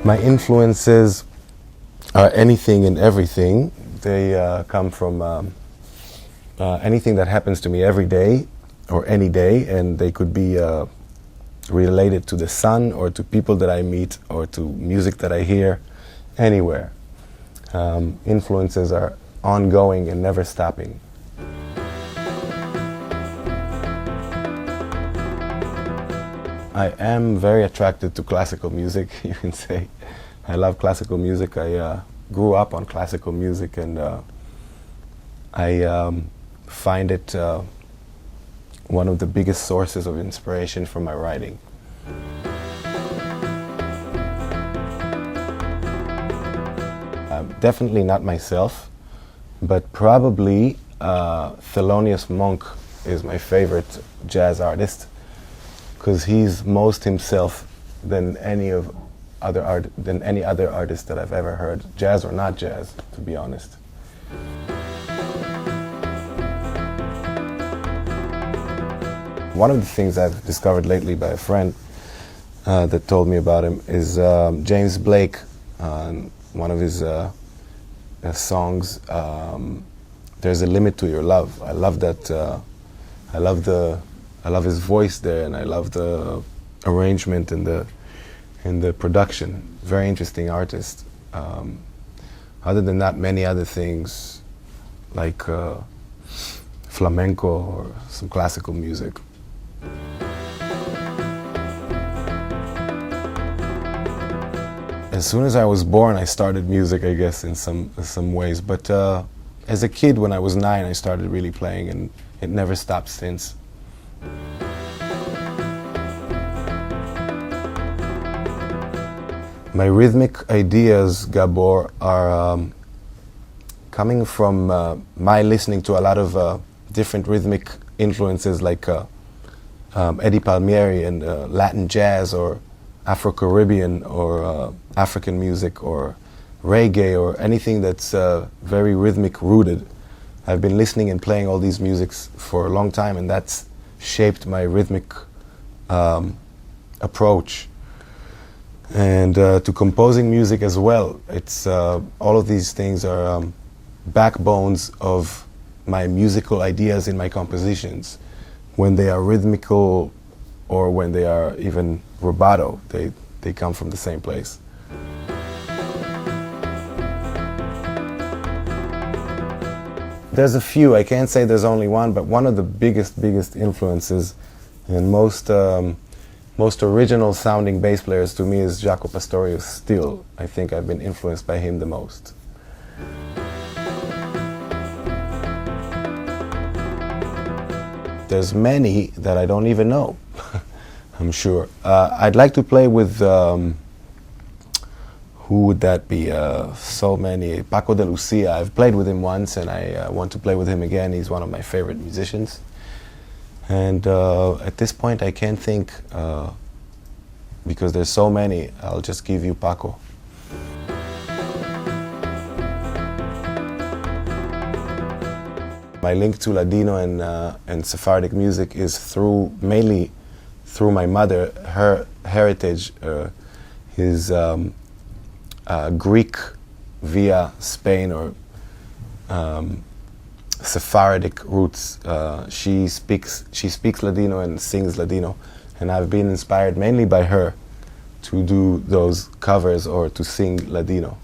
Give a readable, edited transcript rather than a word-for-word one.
My influences are anything and everything. They come from anything that happens to me every day or any day, and they could be related to the sun or to people that I meet or to music that I hear anywhere. Influences are ongoing and never stopping. I am very attracted to classical music, you can say. I love classical music. I grew up on classical music, and I find it one of the biggest sources of inspiration for my writing. Definitely not myself, but probably Thelonious Monk is my favorite jazz artist, because he's most himself than any other artist that I've ever heard, jazz or not jazz, to be honest. One of the things I've discovered lately by a friend that told me about him is James Blake. One of his songs, "There's a Limit to Your Love." I love that. I love his voice there, and I love the arrangement and the production. Very interesting artist. Other than that, many other things like flamenco or some classical music. As soon as I was born, I started music, I guess, in some ways. But as a kid, when I was 9, I started really playing, and it never stopped since. My rhythmic ideas, Gabor, are coming from my listening to a lot of different rhythmic influences, like Eddie Palmieri and Latin jazz, or Afro-Caribbean, or African music, or reggae, or anything that's very rhythmic rooted. I've been listening and playing all these musics for a long time, and that's shaped my rhythmic approach. And to composing music as well. It's all of these things are backbones of my musical ideas in my compositions. When they are rhythmical or when they are even rubato, they come from the same place. There's a few. I can't say there's only one, but one of the biggest influences and most original sounding bass players to me is Jaco Pastorius. Still, I think I've been influenced by him the most. There's many that I don't even know, I'm sure. I'd like to play with, who would that be? So many. Paco de Lucia. I've played with him once, and I want to play with him again. He's one of my favorite musicians. And at this point, I can't think, because there's so many. I'll just give you Paco. My link to Ladino and Sephardic music is mainly through my mother. Her heritage is Greek via Spain, or Sephardic roots. She speaks Ladino and sings Ladino, and I've been inspired mainly by her to do those covers or to sing Ladino.